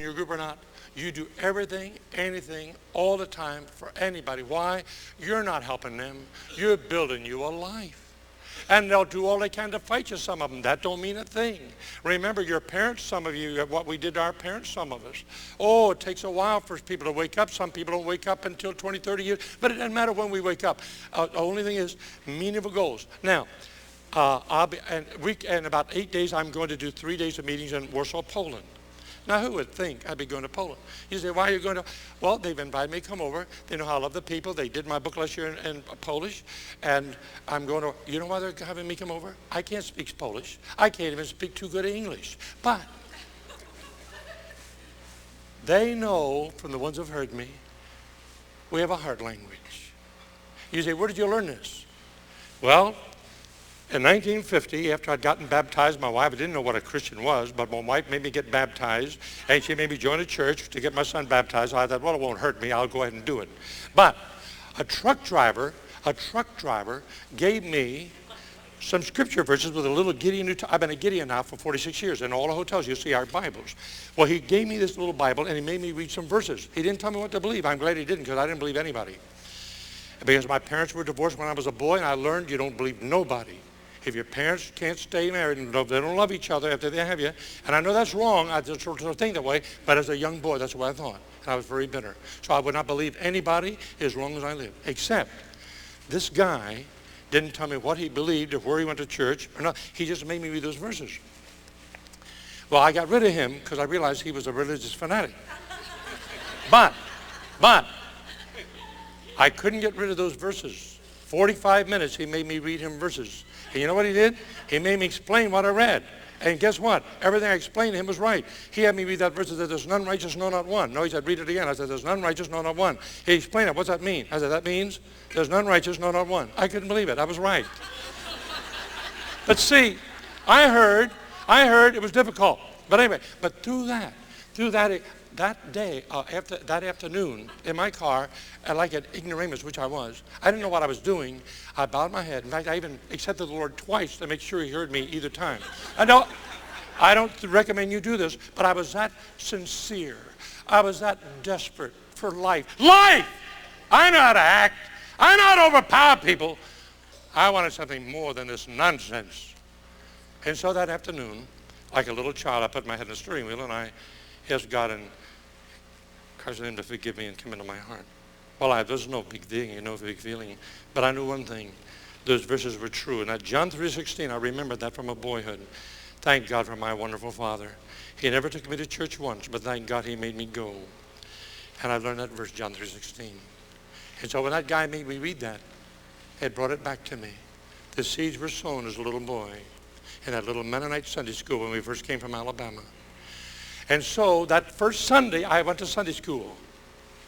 your group or not, you do everything, anything, all the time for anybody. Why? You're not helping them. You're building you a life. And they'll do all they can to fight you, some of them. That don't mean a thing. Remember, your parents, some of you, what we did to our parents, some of us. Oh, it takes a while for people to wake up. Some people don't wake up until 20, 30 years. But it doesn't matter when we wake up. The only thing is meaningful goals. Now, in about 8 days, I'm going to do 3 days of meetings in Warsaw, Poland. Now, who would think I'd be going to Poland? You say, why are you going to? Well, they've invited me to come over. They know how I love the people. They did my book last year in Polish. And I'm going to, you know why they're having me come over? I can't speak Polish. I can't even speak too good English. But they know, from the ones who've heard me, we have a heart language. You say, where did you learn this? Well, in 1950, after I'd gotten baptized, my wife didn't know what a Christian was, but my wife made me get baptized, and she made me join a church to get my son baptized. I thought, well, it won't hurt me. I'll go ahead and do it. But a truck driver gave me some scripture verses with a little Gideon. I've been a Gideon now for 46 years. In all the hotels, you'll see our Bibles. Well, he gave me this little Bible, and he made me read some verses. He didn't tell me what to believe. I'm glad he didn't, because I didn't believe anybody. Because my parents were divorced when I was a boy, and I learned you don't believe nobody. If your parents can't stay married and they don't love each other after they have you, and I know that's wrong, I just sort of think that way, but as a young boy, that's what I thought. And I was very bitter. So I would not believe anybody as long as I lived, except this guy didn't tell me what he believed or where he went to church or not. He just made me read those verses. Well, I got rid of him because I realized he was a religious fanatic. But I couldn't get rid of those verses. 45 minutes he made me read him verses. And you know what he did? He made me explain what I read. And guess what? Everything I explained to him was right. He had me read that verse that said, there's none righteous, no, not one. No, he said, read it again. I said, there's none righteous, no, not one. He explained it. What's that mean? I said, that means there's none righteous, no, not one. I couldn't believe it. I was right. But see, I heard it was difficult. But anyway, but through that day, after that afternoon, in my car, like an ignoramus, which I was, I didn't know what I was doing. I bowed my head. In fact, I even accepted the Lord twice to make sure he heard me either time. I don't recommend you do this, but I was that sincere. I was that desperate for life. Life! I know how to act. I know how to overpower people. I wanted something more than this nonsense. And so that afternoon, like a little child, I put my head in the steering wheel and I asked God and caused him to forgive me and come into my heart. Well, there's no big thing, no big feeling. But I knew one thing. Those verses were true. And that John 3:16, I remembered that from a boyhood. Thank God for my wonderful Father. He never took me to church once, but thank God he made me go. And I learned that verse, John 3:16. And so when that guy made me read that, it brought it back to me. The seeds were sown as a little boy in that little Mennonite Sunday school when we first came from Alabama. And so that first Sunday, I went to Sunday school.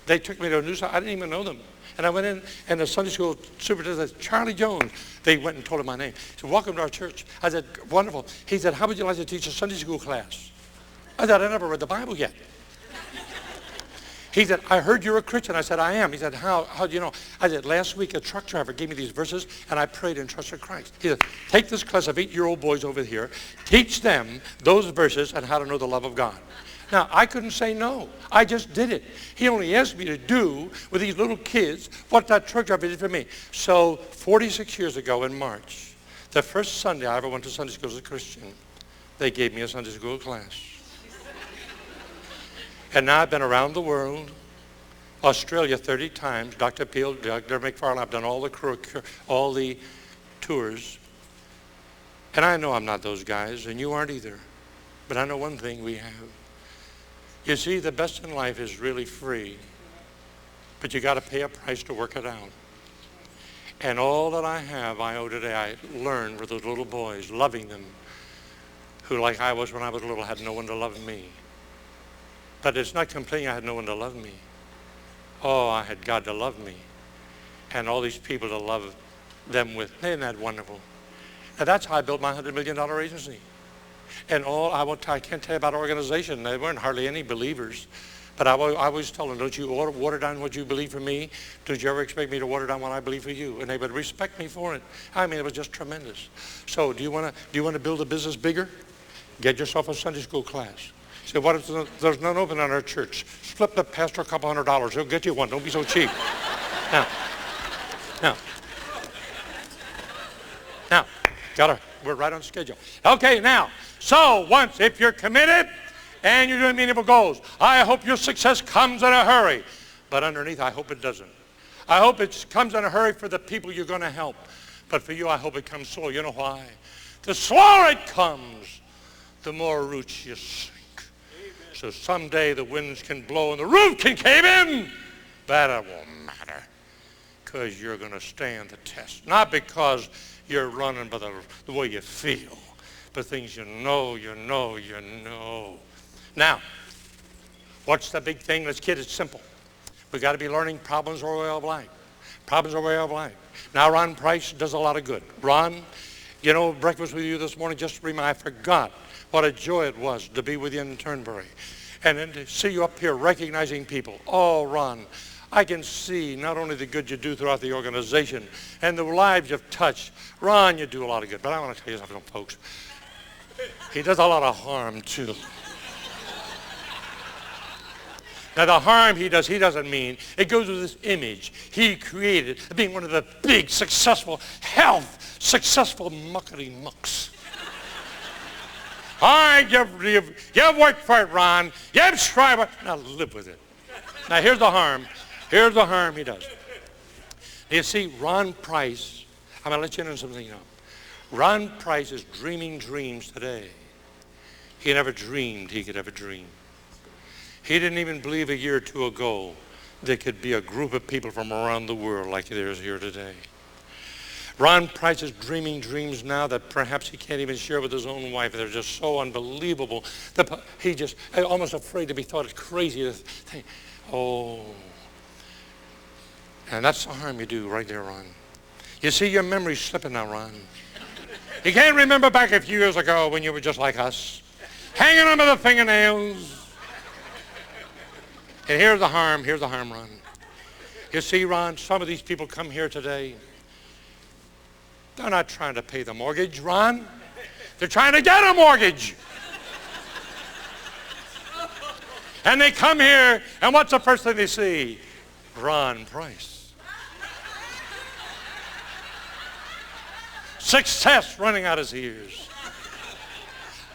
They took me to a new, I didn't even know them. And I went in, and the Sunday school superintendent said, Charlie Jones. They went and told him my name. He said, welcome to our church. I said, wonderful. He said, how would you like to teach a Sunday school class? I said, I never read the Bible yet. He said, I heard you're a Christian. I said, I am. He said, how do you know? I said, last week a truck driver gave me these verses, and I prayed and trusted Christ. He said, take this class of 8-year-old boys over here, teach them those verses and how to know the love of God. Now, I couldn't say no. I just did it. He only asked me to do with these little kids what that truck driver did for me. So 46 years ago in March, the first Sunday I ever went to Sunday school as a Christian, they gave me a Sunday school class. And now I've been around the world, Australia 30 times, Dr. Peel, Dr. McFarland, I've done all the tours. And I know I'm not those guys, and you aren't either. But I know one thing we have. You see, the best in life is really free, but you got to pay a price to work it out. And all that I have, I owe today. I learned with those little boys, loving them, who, like I was when I was little, had no one to love me. But it's not complaining I had no one to love me. Oh, I had God to love me, and all these people to love them with. Isn't that wonderful? And that's how I built my $100 million agency. And I can't tell you about organization. There weren't hardly any believers. But I always tell them, don't you water down what you believe for me? Don't you ever expect me to water down what I believe for you? And they would respect me for it. I mean, it was just tremendous. So do you want to build a business bigger? Get yourself a Sunday school class. Say, what if there's none open in our church? Flip the pastor a couple $100. He'll get you one. Don't be so cheap. Now, we're right on schedule. Okay, now, so once, if you're committed and you're doing meaningful goals, I hope your success comes in a hurry. But underneath, I hope it doesn't. I hope it comes in a hurry for the people you're going to help. But for you, I hope it comes slow. You know why? The slower it comes, the more roots you sink. Amen. So someday the winds can blow and the roof can cave in. But it won't matter, because you're going to stand the test. Not because you're running by the way you feel, but things you know. Now, what's the big thing? Let's get it simple. We got to be learning problems are a way of life. Problems are a way of life. Now, Ron Price does a lot of good. Ron, you know, breakfast with you this morning, just remind, I forgot what a joy it was to be with you in Turnberry. And then to see you up here recognizing people. Oh, Ron, I can see not only the good you do throughout the organization and the lives you've touched. Ron, you do a lot of good. But I want to tell you something, folks. He does a lot of harm, too. Now, the harm he doesn't mean. It goes with this image he created of being one of the big, successful, successful muckety-mucks. All right, you've worked for it, Ron. You've strived. Now, live with it. Now, here's the harm. Here's the harm he does. You see, Ron Price, I'm going to let you know something now. Ron Price is dreaming dreams today he never dreamed he could ever dream. He didn't even believe a year or two ago there could be a group of people from around the world like there is here today. Ron Price is dreaming dreams now that perhaps he can't even share with his own wife. They're just so unbelievable. He just almost afraid to be thought crazy to think, oh. And that's the harm you do right there, Ron. You see, your memory's slipping now, Ron. You can't remember back a few years ago when you were just like us, hanging on by the fingernails. And here's the harm, Ron. You see, Ron, some of these people come here today. They're not trying to pay the mortgage, Ron. They're trying to get a mortgage. And they come here, and what's the first thing they see? Ron Price. Success running out his ears.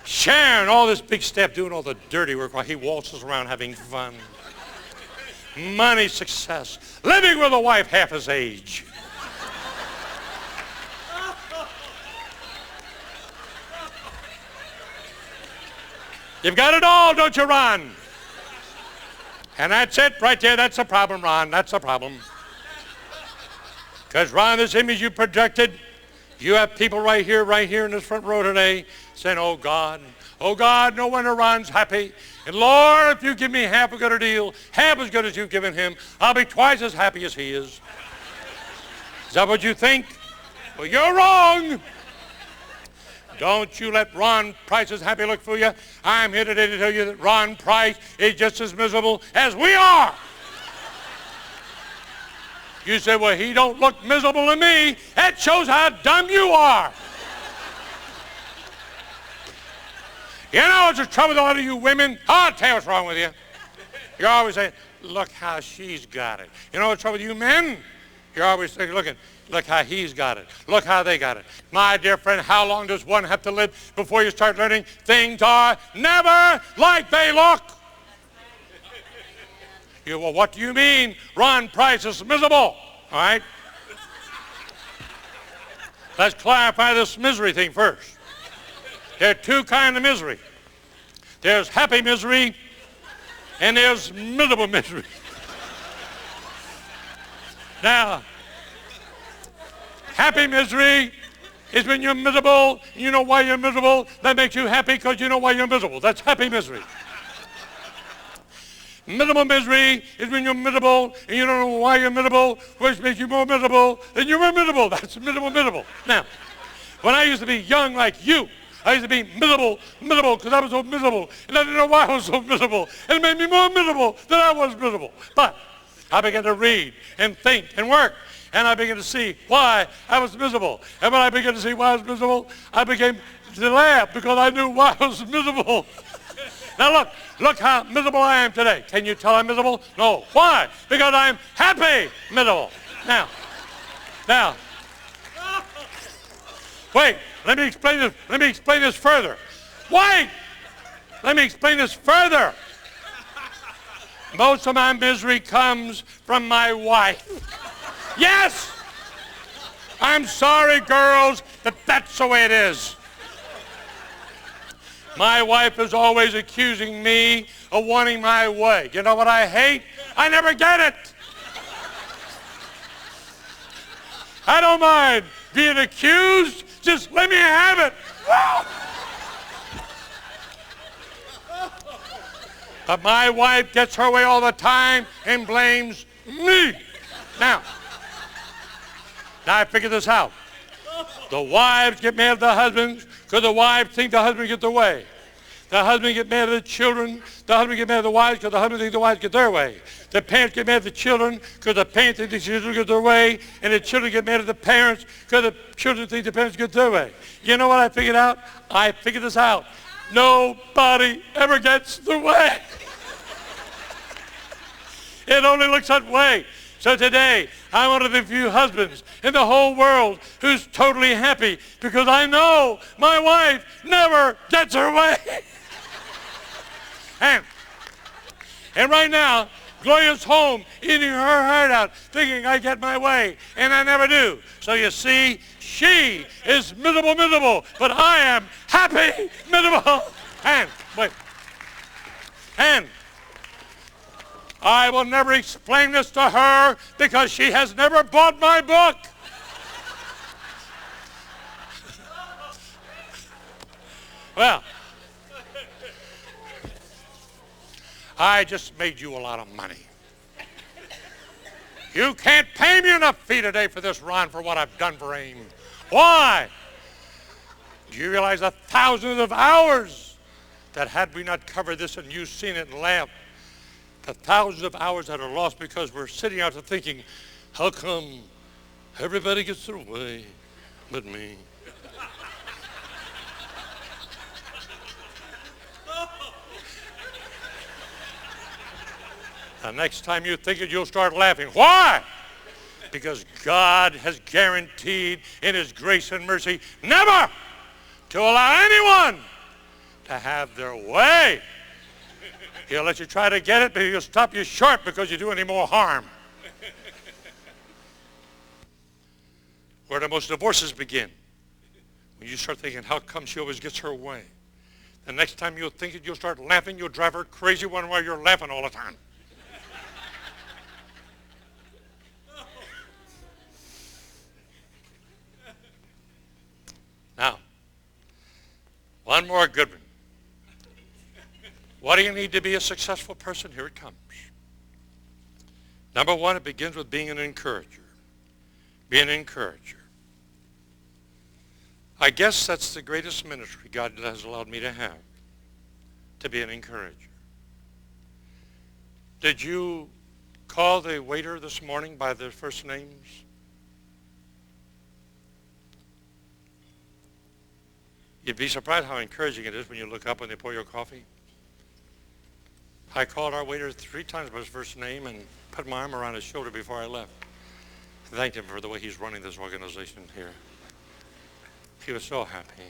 Sharing all this big stuff, doing all the dirty work while he waltzes around having fun. Money, success, living with a wife half his age. You've got it all, don't you, Ron? And that's it right there. That's the problem, Ron. That's the problem. Because, Ron, this image you projected, you have people right here in this front row today saying, oh, God, no wonder Ron's happy. And, Lord, if you give me half as good a deal, half as good as you've given him, I'll be twice as happy as he is. Is that what you think? Well, you're wrong. Don't you let Ron Price's happy look fool you. I'm here today to tell you that Ron Price is just as miserable as we are. You say, well, he don't look miserable to me. That shows how dumb you are. You know what's the trouble with a lot of you women? I'll tell you what's wrong with you. You're always saying, look how she's got it. You know what's the trouble with you men? You're always thinking, look how he's got it. Look how they got it. My dear friend, how long does one have to live before you start learning things are never like they look? Well, what do you mean Ron Price is miserable? All right? Let's clarify this misery thing first. There are two kinds of misery. There's happy misery and there's miserable misery. Now, happy misery is when you're miserable, you know why you're miserable. That makes you happy because you know why you're miserable. That's happy misery. Miserable misery is when you're miserable and you don't know why you're miserable, which makes you more miserable than you were miserable. That's miserable. Now, when I used to be young like you, I used to be miserable because I was so miserable. And I didn't know why I was so miserable. And it made me more miserable than I was miserable. But I began to read and think and work. And I began to see why I was miserable. And when I began to see why I was miserable, I began to laugh because I knew why I was miserable. Now look how miserable I am today. Can you tell I'm miserable? No. Why? Because I'm happy miserable. Now, wait, let me explain this further. Wait! Let me explain this further. Most of my misery comes from my wife. Yes! I'm sorry, girls, that that's the way it is. My wife is always accusing me of wanting my way. You know what I hate? I never get it. I don't mind being accused. Just let me have it. But my wife gets her way all the time and blames me. Now I figure this out. The wives get mad at the husbands because the wives think the husband gets their way. The husband get mad at the children. The husband get mad at the wives because the husband thinks the wives get their way. The parents get mad at the children because the parents think the children get their way. And the children get mad at the parents because the children think the parents get their way. You know what I figured out? I figured this out. Nobody ever gets their way. It only looks that way. So today, I'm one of the few husbands in the whole world who's totally happy because I know my wife never gets her way. And right now, Gloria's home, eating her heart out, thinking I get my way, and I never do. So you see, she is miserable, but I am happy, miserable. And I will never explain this to her because she has never bought my book. Well, I just made you a lot of money. You can't pay me enough fee today for this, Ron, for what I've done for AIM. Why? Do you realize the thousands of hours that had we not covered this and you seen it and laughed, the thousands of hours that are lost because we're sitting out there thinking, how come everybody gets their way but me? The next time you think it, you'll start laughing. Why? Because God has guaranteed in his grace and mercy never to allow anyone to have their way. He'll let you try to get it, but he'll stop you short because you do any more harm. Where do most divorces begin? When you start thinking, how come she always gets her way? The next time you'll think it, you'll start laughing. You'll drive her crazy one while you're laughing all the time. Now, one more good one. What do you need to be a successful person? Here it comes. Number one, it begins with being an encourager. Be an encourager. I guess that's the greatest ministry God has allowed me to have, to be an encourager. Did you call the waiter this morning by their first names? You'd be surprised how encouraging it is when you look up when they pour your coffee. I called our waiter 3 times by his first name and put my arm around his shoulder before I left. Thanked him for the way he's running this organization here. He was so happy.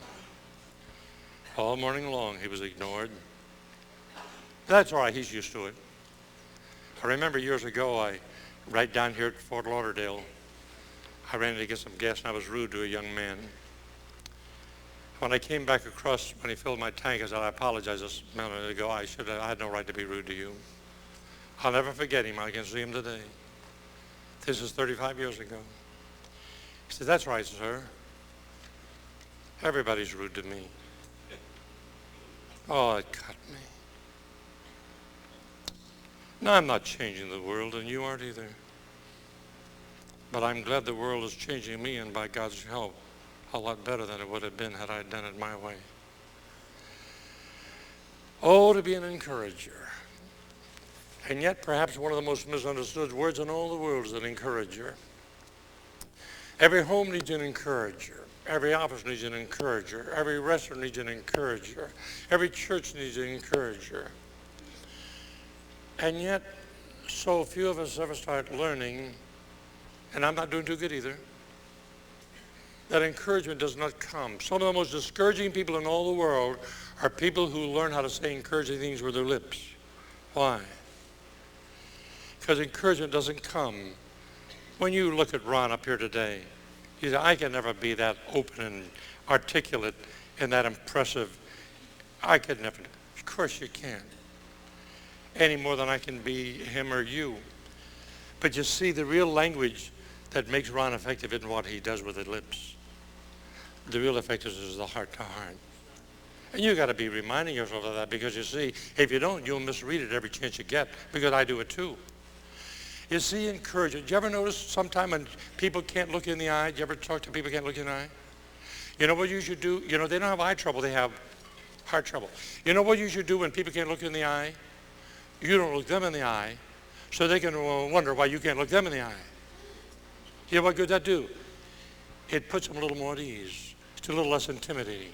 All morning long he was ignored. That's all right, he's used to it. I remember years ago, right down here at Fort Lauderdale, I ran in to get some gas and I was rude to a young man. When I came back across, when he filled my tank, I said, I apologize a minute ago. I had no right to be rude to you. I'll never forget him. I can see him today. This is 35 years ago. He said, that's right, sir. Everybody's rude to me. Oh, it cut me. No, I'm not changing the world, and you aren't either. But I'm glad the world is changing me, and by God's help, a lot better than it would have been had I done it my way. Oh, to be an encourager. And yet, perhaps one of the most misunderstood words in all the world is an encourager. Every home needs an encourager. Every office needs an encourager. Every restaurant needs an encourager. Every church needs an encourager. And yet, so few of us ever start learning, and I'm not doing too good either, that encouragement does not come. Some of the most discouraging people in all the world are people who learn how to say encouraging things with their lips. Why? Because encouragement doesn't come. When you look at Ron up here today, you say, I can never be that open and articulate and that impressive. I could never. Of course you can. Any more than I can be him or you. But you see, the real language that makes Ron effective isn't what he does with his lips. The real effectiveness is the heart to heart. And you got to be reminding yourself of that, because you see, if you don't, you'll misread it every chance you get, because I do it too. You see, encouragement. Do you ever notice sometime when people can't look you in the eye? Do you ever talk to people who can't look you in the eye? You know what you should do? You know, they don't have eye trouble, they have heart trouble. You know what you should do when people can't look you in the eye? You don't look them in the eye, so they can wonder why you can't look them in the eye. You know what good that do? It puts them a little more at ease. It's a little less intimidating.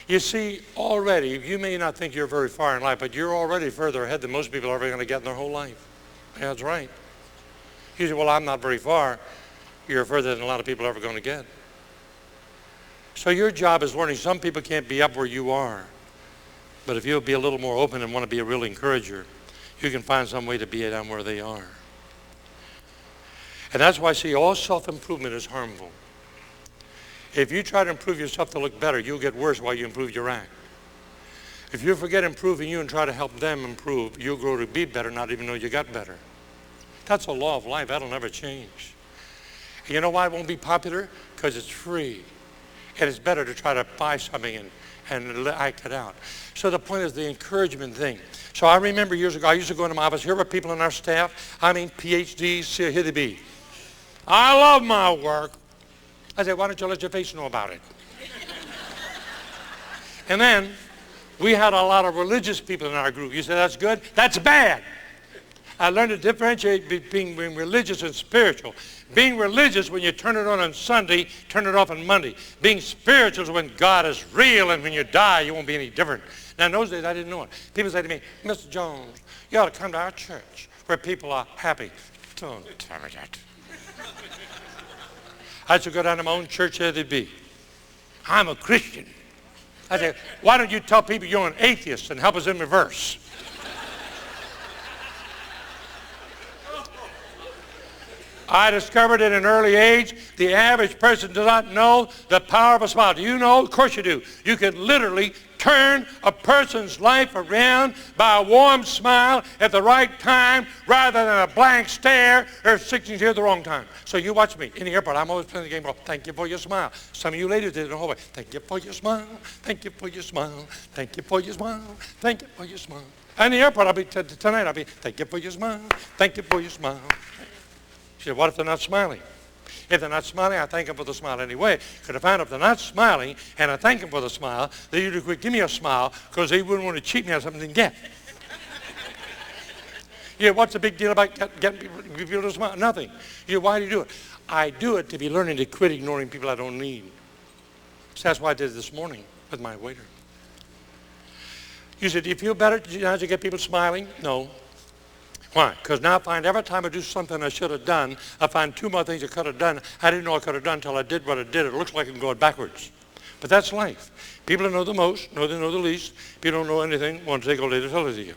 You see, already, you may not think you're very far in life, but you're already further ahead than most people are ever going to get in their whole life. Yeah, that's right. You say, well, I'm not very far. You're further than a lot of people are ever going to get. So your job is learning. Some people can't be up where you are. But if you'll be a little more open and want to be a real encourager, you can find some way to be down where they are. And that's why I see all self-improvement is harmful. If you try to improve yourself to look better, you'll get worse while you improve your act. If you forget improving you and try to help them improve, you'll grow to be better, not even know you got better. That's a law of life. That'll never change. And you know why it won't be popular? Because it's free. And it's better to try to buy something and act it out. So the point is the encouragement thing. So I remember years ago, I used to go into my office. Here were people in our staff. I mean, PhDs, here they be. I love my work. I said, why don't you let your face know about it? And then we had a lot of religious people in our group. You say, that's good? That's bad. I learned to differentiate between being religious and spiritual. Being religious, when you turn it on Sunday, turn it off on Monday. Being spiritual is when God is real, and when you die, you won't be any different. Now, in those days, I didn't know it. People say to me, Mr. Jones, you ought to come to our church where people are happy. Don't tell me that. I should go down to my own church as it be. I'm a Christian. I say, why don't you tell people you're an atheist and help us in reverse? I discovered at an early age, the average person does not know the power of a smile. Do you know? Of course you do. You can literally turn a person's life around by a warm smile at the right time rather than a blank stare or 16 here at the wrong time. So you watch me in the airport. I'm always playing the game. Thank you for your smile. Some of you ladies did it in the hallway. Thank you for your smile. Thank you for your smile. Thank you for your smile. Thank you for your smile. And in the airport, tonight I'll be, thank you for your smile. Thank you for your smile. She said, what if they're not smiling? If they're not smiling, I thank them for the smile anyway. Because I find if they're not smiling and I thank them for the smile, they usually quit, give me a smile, because they wouldn't want to cheat me out of something to get. Yeah, what's the big deal about getting people to smile? Nothing. Yeah, why do you do it? I do it to be learning to quit ignoring people I don't need. So that's why I did it this morning with my waiter. You said, do you feel better now to get people smiling? No. Why? Because now I find every time I do something I should have done, I find two more things I could have done. I didn't know I could have done until I did what I did. It looks like I'm going backwards. But that's life. People that know the most, know they know the least. People don't know anything, once they go later tell it to you.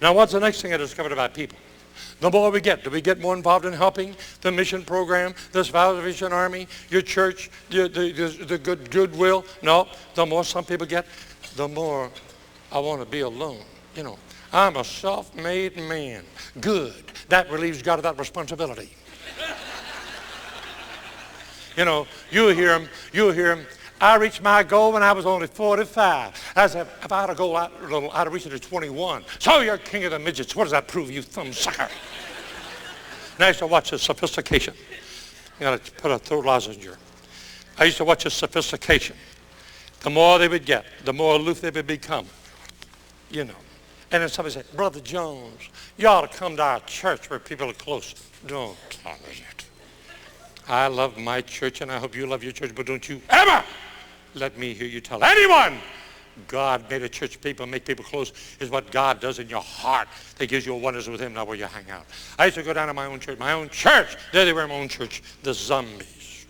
Now what's the next thing I discovered about people? The more we get, do we get more involved in helping the mission program, the Salvation Army, your church, the goodwill? No, the more some people get, the more I want to be alone, you know. I'm a self-made man. Good. That relieves God of that responsibility. You know, you'll hear him. I reached my goal when I was only 45. I said, if I had a goal, I'd have reached it at 21. So you're king of the midgets. What does that prove, you thumb sucker? Now I used to watch his sophistication. You got to put a throat lozenge. I used to watch his sophistication. The more they would get, the more aloof they would become. You know. And then somebody said, Brother Jones, you ought to come to our church where people are close. Don't tell me it. I love my church, and I hope you love your church, but don't you ever let me hear you tell anyone God made a church people, make people close, is what God does in your heart that gives you a oneness with him, not where you hang out. I used to go down to my own church. There they were in my own church, the zombies.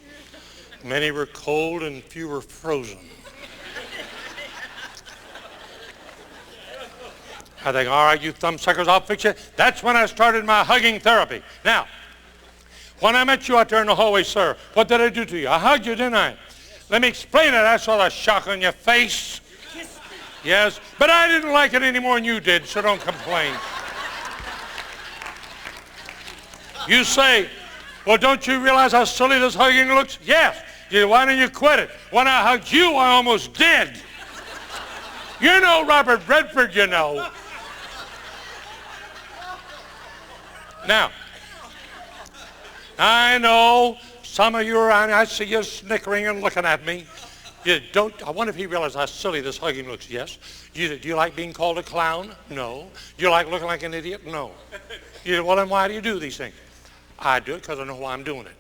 Many were cold and few were frozen. I think, all right, you thumbsuckers, I'll fix you. That's when I started my hugging therapy. Now, when I met you out there in the hallway, sir, what did I do to you? I hugged you, didn't I? Let me explain it. I saw the shock on your face. Yes, but I didn't like it any more than you did, so don't complain. You say, well, don't you realize how silly this hugging looks? Yes. Why don't you quit it? When I hugged you, I almost did. You know Robert Redford, you know. Now, I know some of you are around, I see you snickering and looking at me. I wonder if he realized how silly this hugging looks. Yes. Do you like being called a clown? No. Do you like looking like an idiot? No. Well, then why do you do these things? I do it because I know why I'm doing it.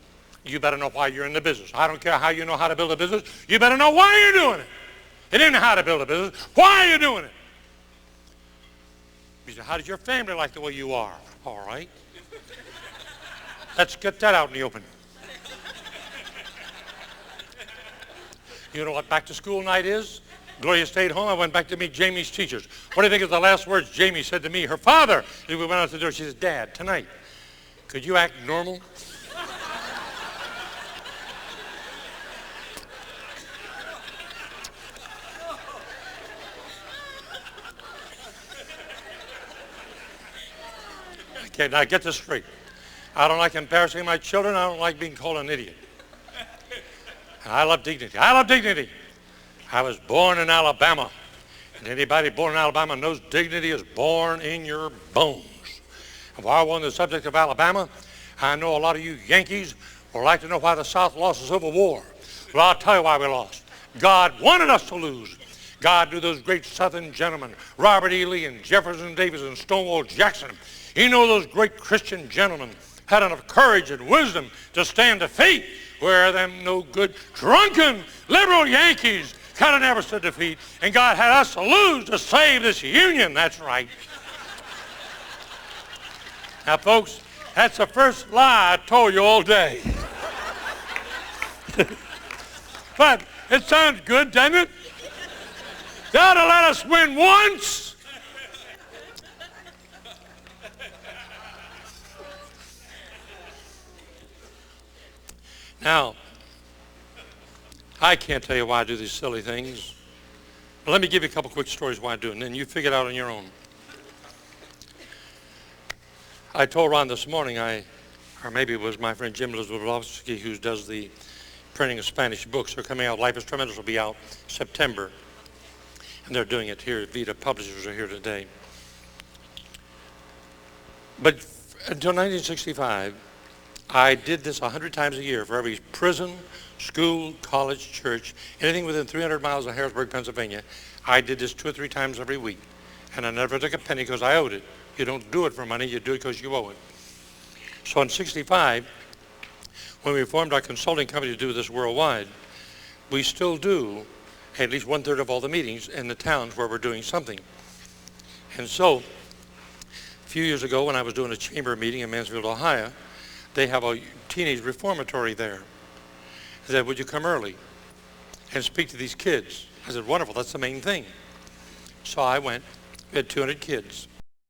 You better know why you're in the business. I don't care how you know how to build a business. You better know why you're doing it. It isn't how to build a business. Why are you doing it? You say, how does your family like the way you are? All right. Let's get that out in the open. You know what back to school night is? Gloria stayed home. I went back to meet Jamie's teachers. What do you think is the last words Jamie said to me? Her father, as we went out the door, she said, Dad, tonight, could you act normal? Okay, now get this straight. I don't like embarrassing my children. I don't like being called an idiot. And I love dignity. I love dignity. I was born in Alabama. And anybody born in Alabama knows dignity is born in your bones. And while we're on the subject of Alabama, I know a lot of you Yankees would like to know why the South lost the Civil War. Well, I'll tell you why we lost. God wanted us to lose. God knew those great Southern gentlemen, Robert E. Lee and Jefferson Davis and Stonewall Jackson. He knew those great Christian gentlemen had enough courage and wisdom to stand defeat where them no good, drunken, liberal Yankees could have never stood defeat. And God had us to lose to save this union. That's right. Now, folks, that's the first lie I told you all day. But it sounds good, doesn't it? They ought to let us win once. Now, I can't tell you why I do these silly things. But let me give you a couple quick stories why I do it, and then you figure it out on your own. I told Ron this morning, or maybe it was my friend Jim Lizwowski who does the printing of Spanish books. They're coming out. Life is Tremendous will be out September. And they're doing it here. Vita Publishers are here today. But until 1965, I did this 100 times a year for every prison, school, college, church, anything within 300 miles of Harrisburg, Pennsylvania. I did this 2 or 3 times every week. And I never took a penny because I owed it. You don't do it for money, you do it because you owe it. So in 65, when we formed our consulting company to do this worldwide, we still do at least 1/3 of all the meetings in the towns where we're doing something. And so, a few years ago when I was doing a chamber meeting in Mansfield, Ohio, they have a teenage reformatory there. I said, would you come early and speak to these kids? I said, wonderful, that's the main thing. So I went, we had 200 kids.